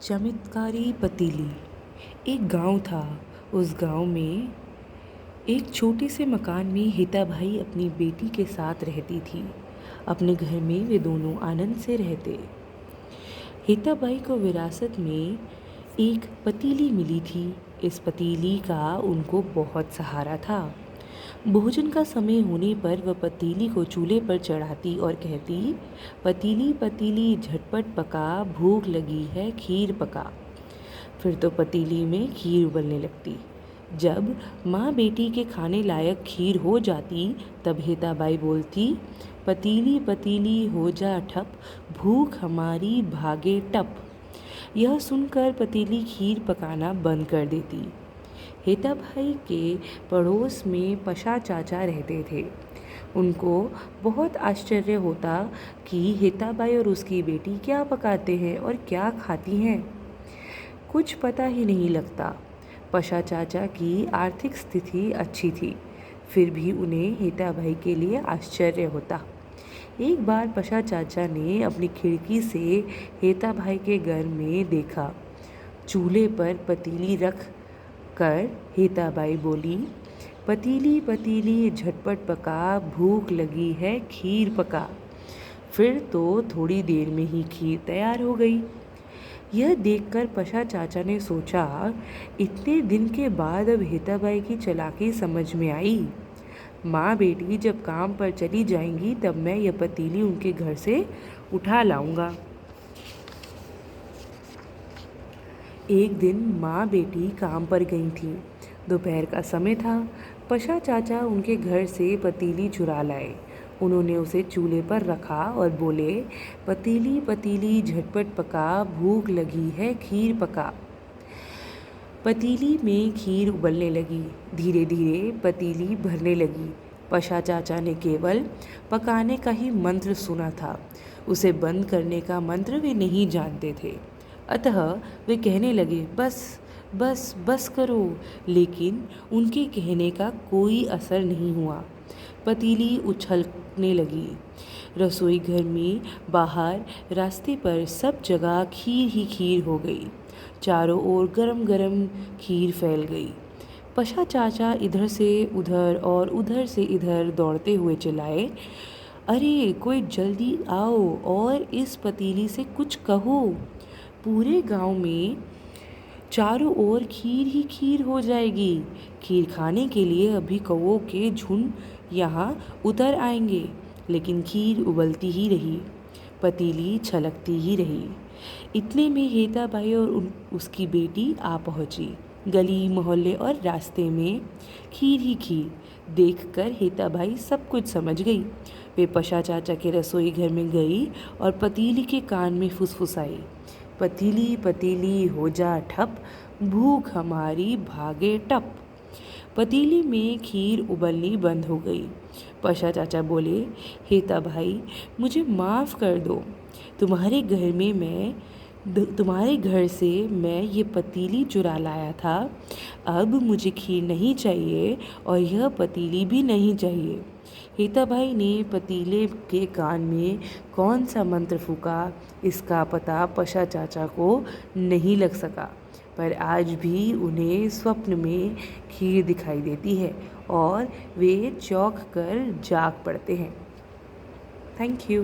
चमत्कारी पतीली। एक गांव था। उस गांव में एक छोटे से मकान में हिता भाई अपनी बेटी के साथ रहती थी। अपने घर में वे दोनों आनंद से रहते। हिता भाई को विरासत में एक पतीली मिली थी। इस पतीली का उनको बहुत सहारा था। भोजन का समय होने पर वह पतीली को चूल्हे पर चढ़ाती और कहती, पतीली पतीली झटपट पका, भूख लगी है खीर पका। फिर तो पतीली में खीर उबलने लगती। जब माँ बेटी के खाने लायक खीर हो जाती तब हिताबाई बोलती, पतीली पतीली हो जा ठप, भूख हमारी भागे टप। यह सुनकर पतीली खीर पकाना बंद कर देती। हिताबाई के पड़ोस में पशा चाचा रहते थे। उनको बहुत आश्चर्य होता कि हिताबाई और उसकी बेटी क्या पकाते हैं और क्या खाती हैं। कुछ पता ही नहीं लगता। पशा चाचा की आर्थिक स्थिति अच्छी थी, फिर भी उन्हें हिताबाई के लिए आश्चर्य होता। एक बार पशा चाचा ने अपनी खिड़की से हिताबाई के घर में देखा। चूल्हे पर पतीली रख कर हिताबाई बोली, पतीली पतीली झटपट पका, भूख लगी है खीर पका। फिर तो थोड़ी देर में ही खीर तैयार हो गई। यह देखकर पशा चाचा ने सोचा, इतने दिन के बाद अब हिताबाई की चालाकी समझ में आई। माँ बेटी जब काम पर चली जाएंगी तब मैं यह पतीली उनके घर से उठा लाऊंगा। एक दिन माँ बेटी काम पर गई थी। दोपहर का समय था। पशा चाचा उनके घर से पतीली चुरा लाए। उन्होंने उसे चूल्हे पर रखा और बोले, पतीली पतीली झटपट पका, भूख लगी है खीर पका। पतीली में खीर उबलने लगी। धीरे धीरे पतीली भरने लगी। पशा चाचा ने केवल पकाने का ही मंत्र सुना था, उसे बंद करने का मंत्र वे नहीं जानते थे। अतः वे कहने लगे, बस बस बस करो। लेकिन उनके कहने का कोई असर नहीं हुआ। पतीली उछलने लगी। रसोई घर में, बाहर, रास्ते पर, सब जगह खीर ही खीर हो गई। चारों ओर गरम गरम खीर फैल गई। पशा चाचा इधर से उधर और उधर से इधर दौड़ते हुए चिल्लाए, अरे कोई जल्दी आओ और इस पतीली से कुछ कहो। पूरे गांव में चारों ओर खीर ही खीर हो जाएगी। खीर खाने के लिए अभी कौवों के झुंड यहाँ उतर आएंगे। लेकिन खीर उबलती ही रही, पतीली छलकती ही रही। इतने में हिताबाई और उसकी बेटी आ पहुँची। गली मोहल्ले और रास्ते में खीर ही खीर देखकर हिताबाई सब कुछ समझ गई। वे पशा चाचा के रसोई घर में गई और पतीली के कान में फुसफुसाई, पतीली पतीली हो जा ठप, भूख हमारी भागे टप। पतीली में खीर उबलनी बंद हो गई। पशा चाचा बोले, हिताबाई मुझे माफ़ कर दो। तुम्हारे घर से मैं ये पतीली चुरा लाया था। अब मुझे खीर नहीं चाहिए और यह पतीली भी नहीं चाहिए। हिताबाई ने पतीले के कान में कौन सा मंत्र फूंका, इसका पता पशा चाचा को नहीं लग सका, पर आज भी उन्हें स्वप्न में खीर दिखाई देती है और वे चौंक कर जाग पड़ते हैं। Thank you.